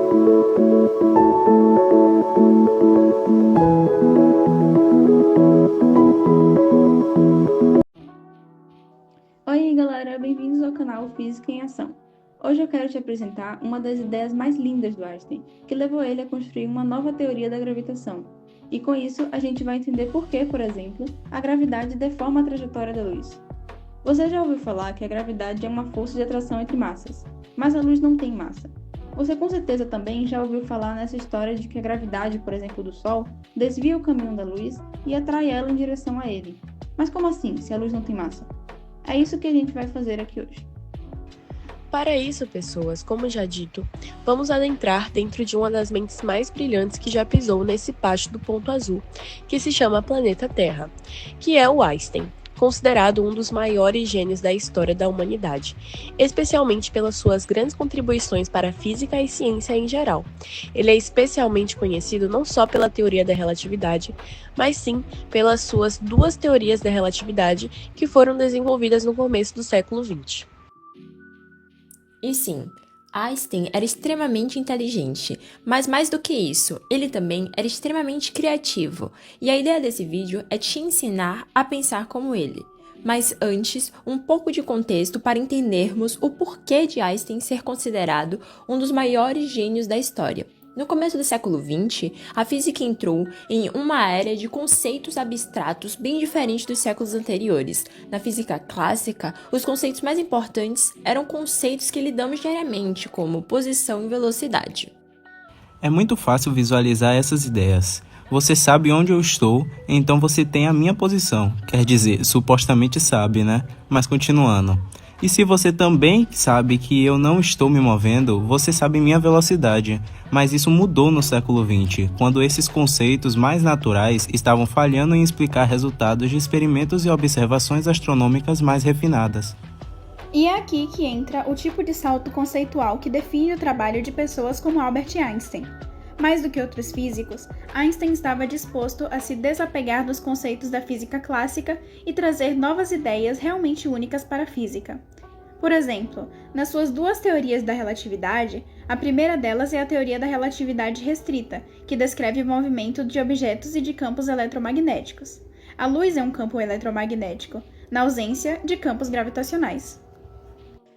Oi, galera, bem-vindos ao canal Física em Ação. Hoje eu quero te apresentar uma das ideias mais lindas do Einstein, que levou ele a construir uma nova teoria da gravitação. E com isso, a gente vai entender por que, por exemplo, a gravidade deforma a trajetória da luz. Você já ouviu falar que a gravidade é uma força de atração entre massas, mas a luz não tem massa. Você com certeza também já ouviu falar nessa história de que a gravidade, por exemplo, do Sol, desvia o caminho da luz e atrai ela em direção a ele. Mas como assim, se a luz não tem massa? É isso que a gente vai fazer aqui hoje. Para isso, pessoas, como já dito, vamos adentrar dentro de uma das mentes mais brilhantes que já pisou nesse pátio do ponto azul, que se chama Planeta Terra, que é o Einstein, considerado um dos maiores gênios da história da humanidade, especialmente pelas suas grandes contribuições para a física e ciência em geral. Ele é especialmente conhecido não só pela teoria da relatividade, mas sim pelas suas duas teorias da relatividade que foram desenvolvidas no começo do século XX. E sim, Einstein era extremamente inteligente, mas mais do que isso, ele também era extremamente criativo, e a ideia desse vídeo é te ensinar a pensar como ele. Mas antes, um pouco de contexto para entendermos o porquê de Einstein ser considerado um dos maiores gênios da história. No começo do século XX, a física entrou em uma era de conceitos abstratos bem diferentes dos séculos anteriores. Na física clássica, os conceitos mais importantes eram conceitos que lidamos diariamente, como posição e velocidade. É muito fácil visualizar essas ideias. Você sabe onde eu estou, então você tem a minha posição. Quer dizer, supostamente sabe, né? Mas continuando. E se você também sabe que eu não estou me movendo, você sabe minha velocidade. Mas isso mudou no século XX, quando esses conceitos mais naturais estavam falhando em explicar resultados de experimentos e observações astronômicas mais refinadas. E é aqui que entra o tipo de salto conceitual que define o trabalho de pessoas como Albert Einstein. Mais do que outros físicos, Einstein estava disposto a se desapegar dos conceitos da física clássica e trazer novas ideias realmente únicas para a física. Por exemplo, nas suas duas teorias da relatividade, a primeira delas é a teoria da relatividade restrita, que descreve o movimento de objetos e de campos eletromagnéticos. A luz é um campo eletromagnético, na ausência de campos gravitacionais.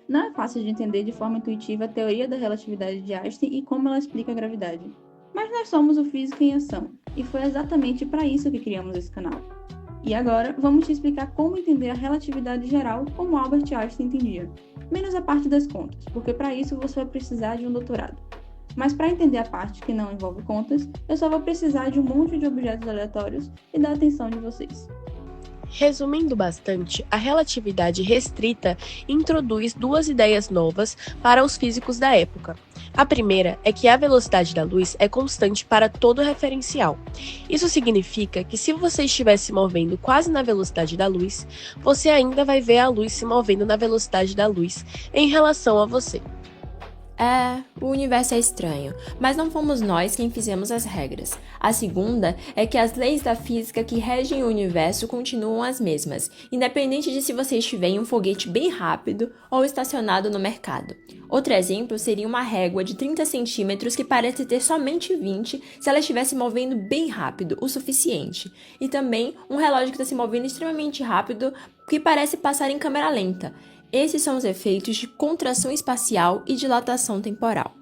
Não é fácil de entender de forma intuitiva a teoria da relatividade de Einstein e como ela explica a gravidade. Mas nós somos o Física em Ação, e foi exatamente para isso que criamos esse canal. E agora, vamos te explicar como entender a relatividade geral como Albert Einstein entendia, menos a parte das contas, porque para isso você vai precisar de um doutorado. Mas para entender a parte que não envolve contas, eu só vou precisar de um monte de objetos aleatórios e da atenção de vocês. Resumindo bastante, a relatividade restrita introduz duas ideias novas para os físicos da época. A primeira é que a velocidade da luz é constante para todo referencial. Isso significa que se você estiver se movendo quase na velocidade da luz, você ainda vai ver a luz se movendo na velocidade da luz em relação a você. O universo é estranho, mas não fomos nós quem fizemos as regras. A segunda é que as leis da física que regem o universo continuam as mesmas, independente de se você estiver em um foguete bem rápido ou estacionado no mercado. Outro exemplo seria uma régua de 30 centímetros que parece ter somente 20 se ela estivesse movendo bem rápido, o suficiente. E também um relógio que está se movendo extremamente rápido que parece passar em câmera lenta. Esses são os efeitos de contração espacial e dilatação temporal.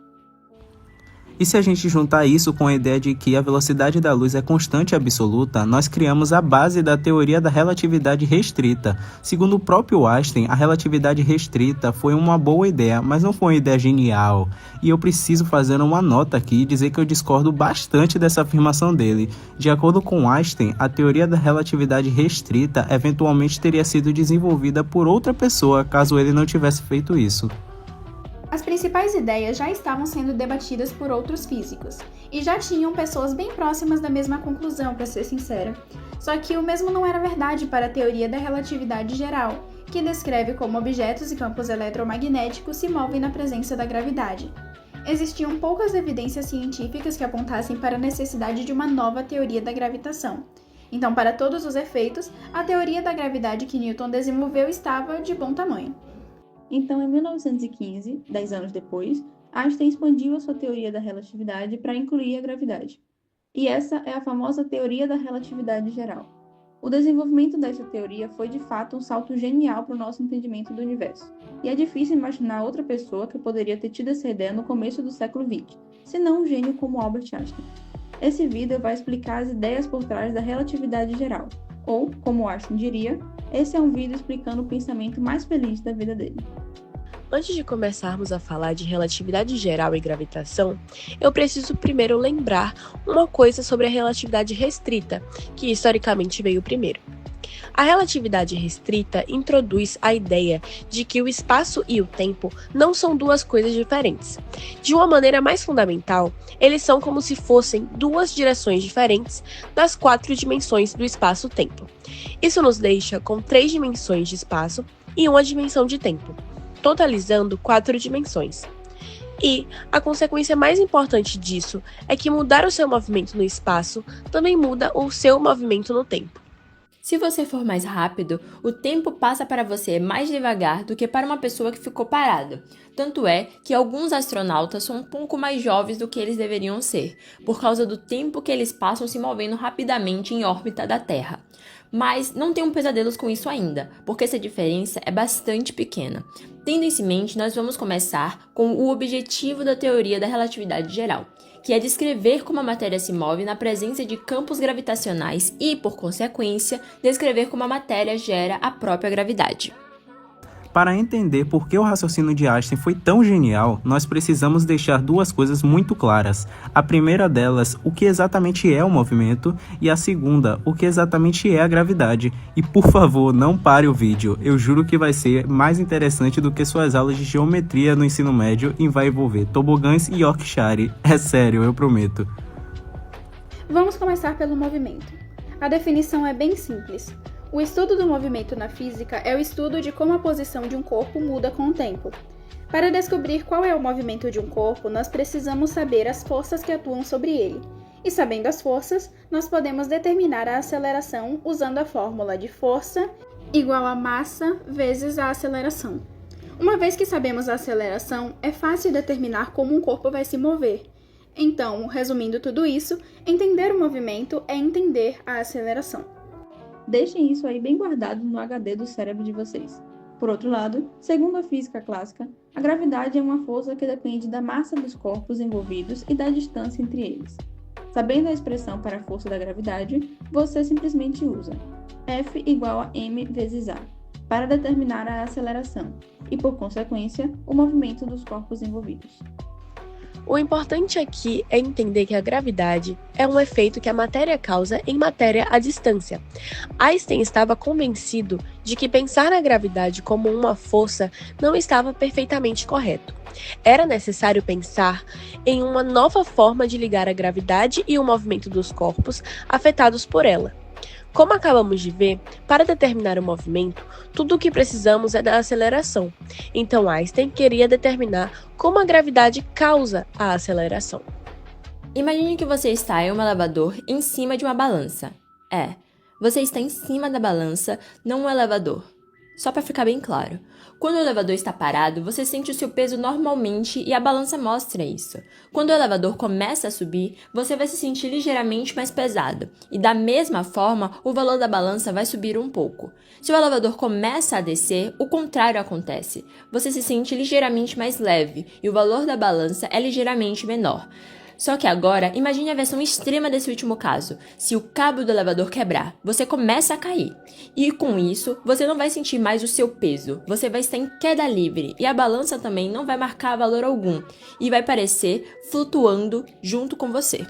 E se a gente juntar isso com a ideia de que a velocidade da luz é constante e absoluta, nós criamos a base da teoria da relatividade restrita. Segundo o próprio Einstein, a relatividade restrita foi uma boa ideia, mas não foi uma ideia genial. E eu preciso fazer uma nota aqui e dizer que eu discordo bastante dessa afirmação dele. De acordo com Einstein, a teoria da relatividade restrita eventualmente teria sido desenvolvida por outra pessoa caso ele não tivesse feito isso. As principais ideias já estavam sendo debatidas por outros físicos, e já tinham pessoas bem próximas da mesma conclusão, para ser sincera. Só que o mesmo não era verdade para a teoria da relatividade geral, que descreve como objetos e campos eletromagnéticos se movem na presença da gravidade. Existiam poucas evidências científicas que apontassem para a necessidade de uma nova teoria da gravitação. Então, para todos os efeitos, a teoria da gravidade que Newton desenvolveu estava de bom tamanho. Então, em 1915, 10 anos depois, Einstein expandiu a sua teoria da relatividade para incluir a gravidade. E essa é a famosa teoria da relatividade geral. O desenvolvimento dessa teoria foi de fato um salto genial para o nosso entendimento do universo. E é difícil imaginar outra pessoa que poderia ter tido essa ideia no começo do século XX, senão um gênio como Albert Einstein. Esse vídeo vai explicar as ideias por trás da relatividade geral, ou, como Einstein diria, esse é um vídeo explicando o pensamento mais feliz da vida dele. Antes de começarmos a falar de relatividade geral e gravitação, eu preciso primeiro lembrar uma coisa sobre a relatividade restrita, que historicamente veio primeiro. A relatividade restrita introduz a ideia de que o espaço e o tempo não são duas coisas diferentes. De uma maneira mais fundamental, eles são como se fossem duas direções diferentes das 4 dimensões do espaço-tempo. Isso nos deixa com 3 dimensões de espaço e 1 dimensão de tempo, totalizando 4 dimensões. E a consequência mais importante disso é que mudar o seu movimento no espaço também muda o seu movimento no tempo. Se você for mais rápido, o tempo passa para você mais devagar do que para uma pessoa que ficou parada. Tanto é que alguns astronautas são um pouco mais jovens do que eles deveriam ser, por causa do tempo que eles passam se movendo rapidamente em órbita da Terra. Mas não tenham pesadelos com isso ainda, porque essa diferença é bastante pequena. Tendo isso em mente, nós vamos começar com o objetivo da teoria da relatividade geral, que é descrever como a matéria se move na presença de campos gravitacionais e, por consequência, descrever como a matéria gera a própria gravidade. Para entender por que o raciocínio de Einstein foi tão genial, nós precisamos deixar 2 coisas muito claras. A primeira delas, o que exatamente é o movimento, e a segunda, o que exatamente é a gravidade. E por favor, não pare o vídeo, eu juro que vai ser mais interessante do que suas aulas de geometria no ensino médio e vai envolver tobogãs e Yorkshire. É sério, eu prometo. Vamos começar pelo movimento. A definição é bem simples. O estudo do movimento na física é o estudo de como a posição de um corpo muda com o tempo. Para descobrir qual é o movimento de um corpo, nós precisamos saber as forças que atuam sobre ele. E sabendo as forças, nós podemos determinar a aceleração usando a fórmula de força igual a massa vezes a aceleração. Uma vez que sabemos a aceleração, é fácil determinar como um corpo vai se mover. Então, resumindo tudo isso, entender o movimento é entender a aceleração. Deixem isso aí bem guardado no HD do cérebro de vocês. Por outro lado, segundo a física clássica, a gravidade é uma força que depende da massa dos corpos envolvidos e da distância entre eles. Sabendo a expressão para a força da gravidade, você simplesmente usa F igual a m vezes A para determinar a aceleração e, por consequência, o movimento dos corpos envolvidos. O importante aqui é entender que a gravidade é um efeito que a matéria causa em matéria à distância. Einstein estava convencido de que pensar na gravidade como uma força não estava perfeitamente correto. Era necessário pensar em uma nova forma de ligar a gravidade e o movimento dos corpos afetados por ela. Como acabamos de ver, para determinar o movimento, tudo o que precisamos é da aceleração. Então Einstein queria determinar como a gravidade causa a aceleração. Imagine que você está em um elevador em cima de uma balança. Você está em cima da balança, não um elevador. Só para ficar bem claro. Quando o elevador está parado, você sente o seu peso normalmente e a balança mostra isso. Quando o elevador começa a subir, você vai se sentir ligeiramente mais pesado. E da mesma forma, o valor da balança vai subir um pouco. Se o elevador começa a descer, o contrário acontece. Você se sente ligeiramente mais leve e o valor da balança é ligeiramente menor. Só que agora, imagine a versão extrema desse último caso. Se o cabo do elevador quebrar, você começa a cair. E com isso, você não vai sentir mais o seu peso. Você vai estar em queda livre e a balança também não vai marcar valor algum. E vai parecer flutuando junto com você.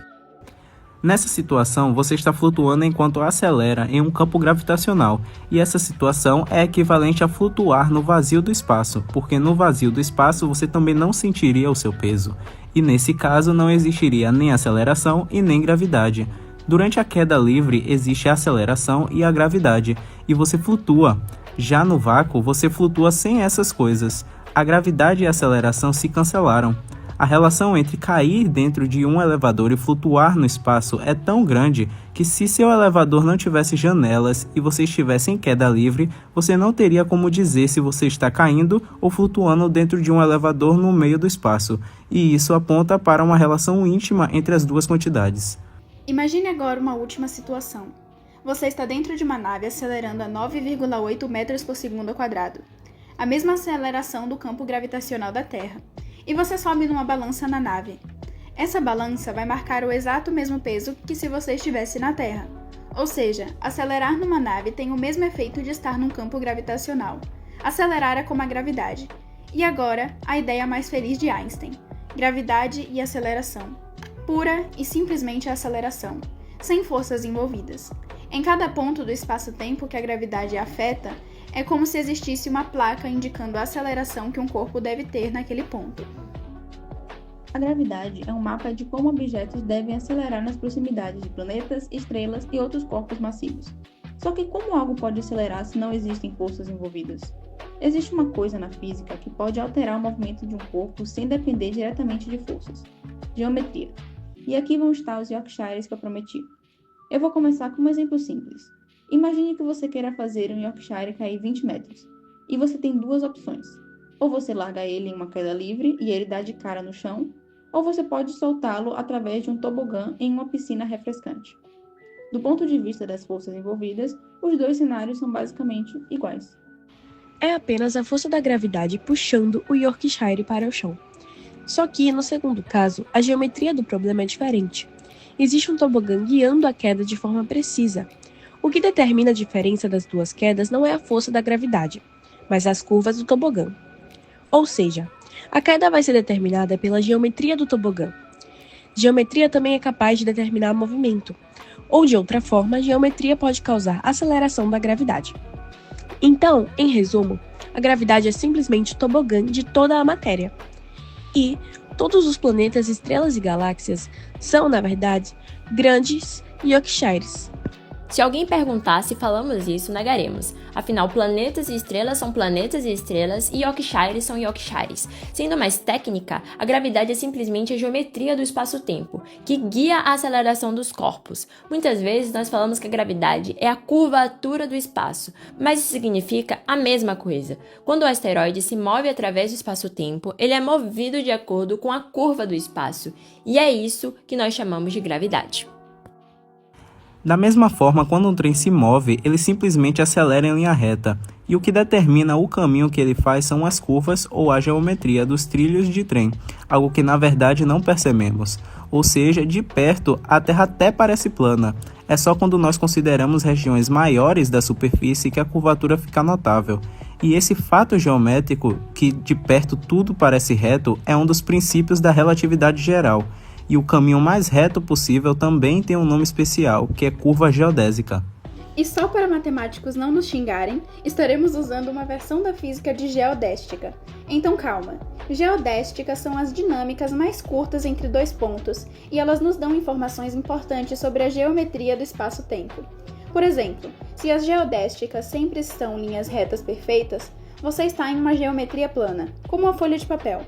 Nessa situação, você está flutuando enquanto acelera em um campo gravitacional, e essa situação é equivalente a flutuar no vazio do espaço, porque no vazio do espaço você também não sentiria o seu peso, e nesse caso não existiria nem aceleração e nem gravidade. Durante a queda livre existe a aceleração e a gravidade, e você flutua. Já no vácuo, você flutua sem essas coisas. A gravidade e a aceleração se cancelaram. A relação entre cair dentro de um elevador e flutuar no espaço é tão grande que se seu elevador não tivesse janelas e você estivesse em queda livre, você não teria como dizer se você está caindo ou flutuando dentro de um elevador no meio do espaço, e isso aponta para uma relação íntima entre as duas quantidades. Imagine agora uma última situação. Você está dentro de uma nave acelerando a 9,8 metros por segundo ao quadrado, a mesma aceleração do campo gravitacional da Terra, e você sobe numa balança na nave. Essa balança vai marcar o exato mesmo peso que se você estivesse na Terra. Ou seja, acelerar numa nave tem o mesmo efeito de estar num campo gravitacional. Acelerar é como a gravidade. E agora, a ideia mais feliz de Einstein: gravidade e aceleração. Pura e simplesmente a aceleração, sem forças envolvidas. Em cada ponto do espaço-tempo que a gravidade afeta, é como se existisse uma placa indicando a aceleração que um corpo deve ter naquele ponto. A gravidade é um mapa de como objetos devem acelerar nas proximidades de planetas, estrelas e outros corpos massivos. Só que como algo pode acelerar se não existem forças envolvidas? Existe uma coisa na física que pode alterar o movimento de um corpo sem depender diretamente de forças: geometria. E aqui vão estar os Yorkshires que eu prometi. Eu vou começar com um exemplo simples. Imagine que você queira fazer um Yorkshire cair 20 metros, e você tem duas opções. Ou você larga ele em uma queda livre e ele dá de cara no chão, ou você pode soltá-lo através de um tobogã em uma piscina refrescante. Do ponto de vista das forças envolvidas, os dois cenários são basicamente iguais. É apenas a força da gravidade puxando o Yorkshire para o chão. Só que, no segundo caso, a geometria do problema é diferente. Existe um tobogã guiando a queda de forma precisa. O que determina a diferença das duas quedas não é a força da gravidade, mas as curvas do tobogã. Ou seja, a queda vai ser determinada pela geometria do tobogã. Geometria também é capaz de determinar movimento, ou de outra forma, a geometria pode causar aceleração da gravidade. Então, em resumo, a gravidade é simplesmente o tobogã de toda a matéria. E todos os planetas, estrelas e galáxias são, na verdade, grandes Yorkshires. Se alguém perguntar se falamos isso, negaremos. Afinal, planetas e estrelas são planetas e estrelas e Yorkshires são Yorkshires. Sendo mais técnica, a gravidade é simplesmente a geometria do espaço-tempo, que guia a aceleração dos corpos. Muitas vezes nós falamos que a gravidade é a curvatura do espaço, mas isso significa a mesma coisa. Quando o asteroide se move através do espaço-tempo, ele é movido de acordo com a curva do espaço, e é isso que nós chamamos de gravidade. Da mesma forma, quando um trem se move, ele simplesmente acelera em linha reta, e o que determina o caminho que ele faz são as curvas ou a geometria dos trilhos de trem, algo que na verdade não percebemos. Ou seja, de perto, a Terra até parece plana. É só quando nós consideramos regiões maiores da superfície que a curvatura fica notável. E esse fato geométrico, que de perto tudo parece reto, é um dos princípios da relatividade geral. E o caminho mais reto possível também tem um nome especial, que é curva geodésica. E só para matemáticos não nos xingarem, estaremos usando uma versão da física de geodéstica. Então calma, geodésticas são as dinâmicas mais curtas entre dois pontos, e elas nos dão informações importantes sobre a geometria do espaço-tempo. Por exemplo, se as geodésticas sempre são linhas retas perfeitas, você está em uma geometria plana, como uma folha de papel.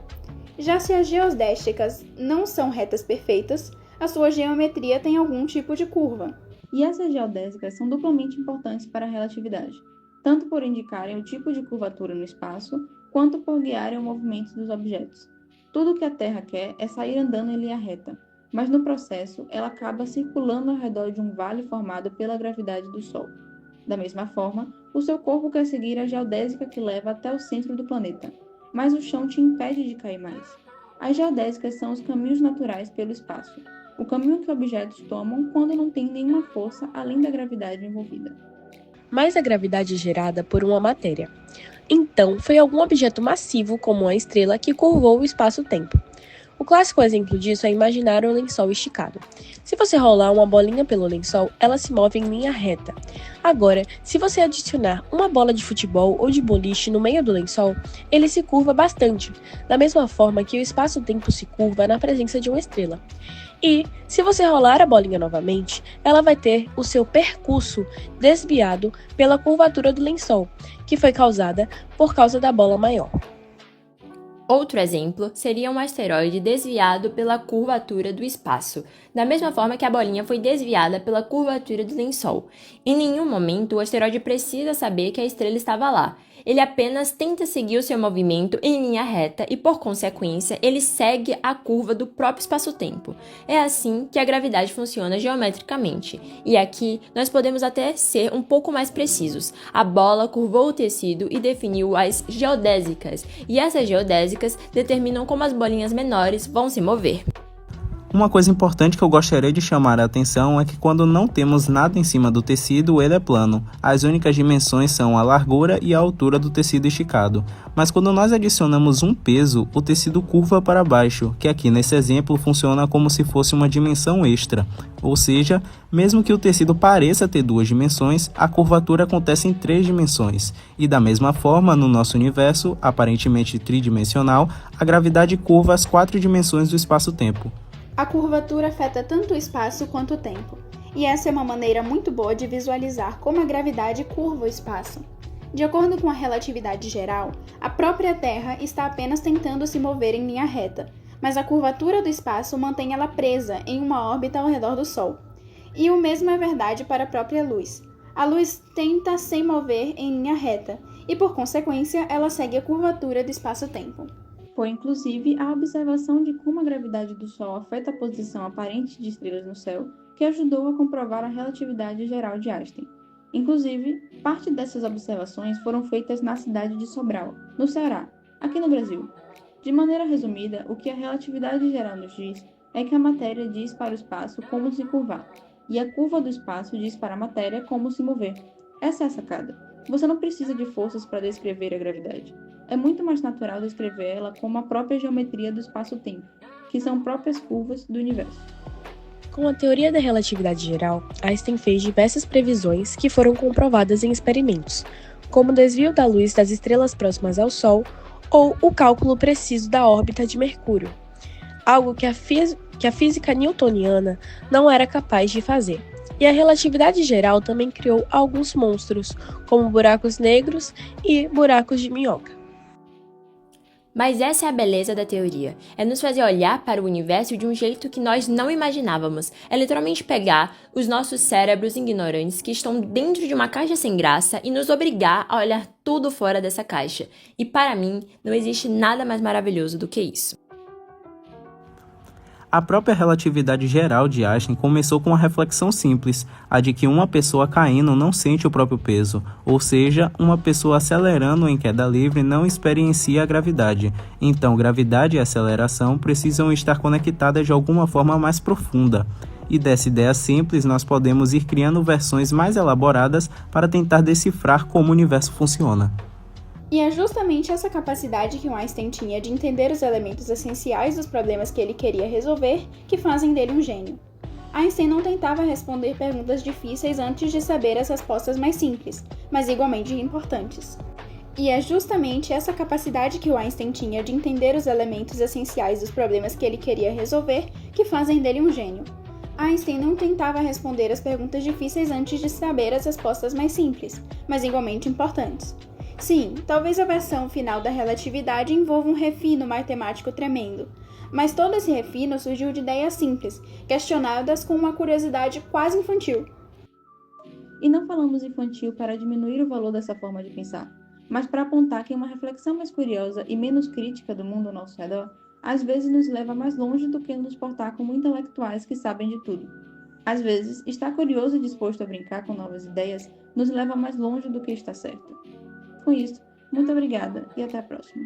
Já se as geodésticas não são retas perfeitas, a sua geometria tem algum tipo de curva. E essas geodésicas são duplamente importantes para a relatividade, tanto por indicarem o tipo de curvatura no espaço, quanto por guiarem o movimento dos objetos. Tudo o que a Terra quer é sair andando em linha reta, mas no processo ela acaba circulando ao redor de um vale formado pela gravidade do Sol. Da mesma forma, o seu corpo quer seguir a geodésica que leva até o centro do planeta, mas o chão te impede de cair mais. As geodésicas são os caminhos naturais pelo espaço, o caminho que objetos tomam quando não tem nenhuma força além da gravidade envolvida. Mas a gravidade é gerada por uma matéria. Então, foi algum objeto massivo, como uma estrela, que curvou o espaço-tempo. O clássico exemplo disso é imaginar um lençol esticado. Se você rolar uma bolinha pelo lençol, ela se move em linha reta. Agora, se você adicionar uma bola de futebol ou de boliche no meio do lençol, ele se curva bastante, da mesma forma que o espaço-tempo se curva na presença de uma estrela. E, se você rolar a bolinha novamente, ela vai ter o seu percurso desviado pela curvatura do lençol, que foi causada por causa da bola maior. Outro exemplo seria um asteroide desviado pela curvatura do espaço, da mesma forma que a bolinha foi desviada pela curvatura do lençol. Em nenhum momento o asteroide precisa saber que a estrela estava lá. Ele apenas tenta seguir o seu movimento em linha reta e, por consequência, ele segue a curva do próprio espaço-tempo. É assim que a gravidade funciona geometricamente. E aqui nós podemos até ser um pouco mais precisos. A bola curvou o tecido e definiu as geodésicas, e essas geodésicas determinam como as bolinhas menores vão se mover. Uma coisa importante que eu gostaria de chamar a atenção é que quando não temos nada em cima do tecido, ele é plano. As únicas dimensões são a largura e a altura do tecido esticado. Mas quando nós adicionamos um peso, o tecido curva para baixo, que aqui nesse exemplo funciona como se fosse uma dimensão extra. Ou seja, mesmo que o tecido pareça ter duas dimensões, a curvatura acontece em 3 dimensões. E da mesma forma, no nosso universo, aparentemente tridimensional, a gravidade curva as 4 dimensões do espaço-tempo. A curvatura afeta tanto o espaço quanto o tempo, e essa é uma maneira muito boa de visualizar como a gravidade curva o espaço. De acordo com a relatividade geral, a própria Terra está apenas tentando se mover em linha reta, mas a curvatura do espaço mantém ela presa em uma órbita ao redor do Sol. E o mesmo é verdade para a própria luz. A luz tenta se mover em linha reta, e por consequência ela segue a curvatura do espaço-tempo. Foi inclusive a observação de como a gravidade do Sol afeta a posição aparente de estrelas no céu que ajudou a comprovar a relatividade geral de Einstein. Inclusive, parte dessas observações foram feitas na cidade de Sobral, no Ceará, aqui no Brasil. De maneira resumida, o que a relatividade geral nos diz é que a matéria diz para o espaço como se curvar, e a curva do espaço diz para a matéria como se mover. Essa é a sacada. Você não precisa de forças para descrever a gravidade. É muito mais natural descrever ela como a própria geometria do espaço-tempo, que são próprias curvas do universo. Com a teoria da relatividade geral, Einstein fez diversas previsões que foram comprovadas em experimentos, como o desvio da luz das estrelas próximas ao Sol ou o cálculo preciso da órbita de Mercúrio, algo que a física newtoniana não era capaz de fazer. E a relatividade geral também criou alguns monstros, como buracos negros e buracos de minhoca. Mas essa é a beleza da teoria, é nos fazer olhar para o universo de um jeito que nós não imaginávamos, é literalmente pegar os nossos cérebros ignorantes que estão dentro de uma caixa sem graça e nos obrigar a olhar tudo fora dessa caixa. E para mim, não existe nada mais maravilhoso do que isso. A própria relatividade geral de Einstein começou com uma reflexão simples, a de que uma pessoa caindo não sente o próprio peso, ou seja, uma pessoa acelerando em queda livre não experiencia a gravidade. Então, gravidade e aceleração precisam estar conectadas de alguma forma mais profunda. E dessa ideia simples, nós podemos ir criando versões mais elaboradas para tentar decifrar como o universo funciona. E é justamente essa capacidade que o Einstein tinha de entender os elementos essenciais dos problemas que ele queria resolver que fazem dele um gênio. Einstein não tentava responder perguntas difíceis antes de saber as respostas mais simples, mas igualmente importantes. E é justamente essa capacidade que o Einstein tinha de entender os elementos essenciais dos problemas que ele queria resolver que fazem dele um gênio. Einstein não tentava responder as perguntas difíceis antes de saber as respostas mais simples, mas igualmente importantes. Sim, talvez a versão final da relatividade envolva um refino matemático tremendo, mas todo esse refino surgiu de ideias simples, questionadas com uma curiosidade quase infantil. E não falamos infantil para diminuir o valor dessa forma de pensar, mas para apontar que uma reflexão mais curiosa e menos crítica do mundo ao nosso redor às vezes nos leva mais longe do que nos portar como intelectuais que sabem de tudo. Às vezes, estar curioso e disposto a brincar com novas ideias nos leva mais longe do que está certo. Com isso, muito obrigada e até a próxima.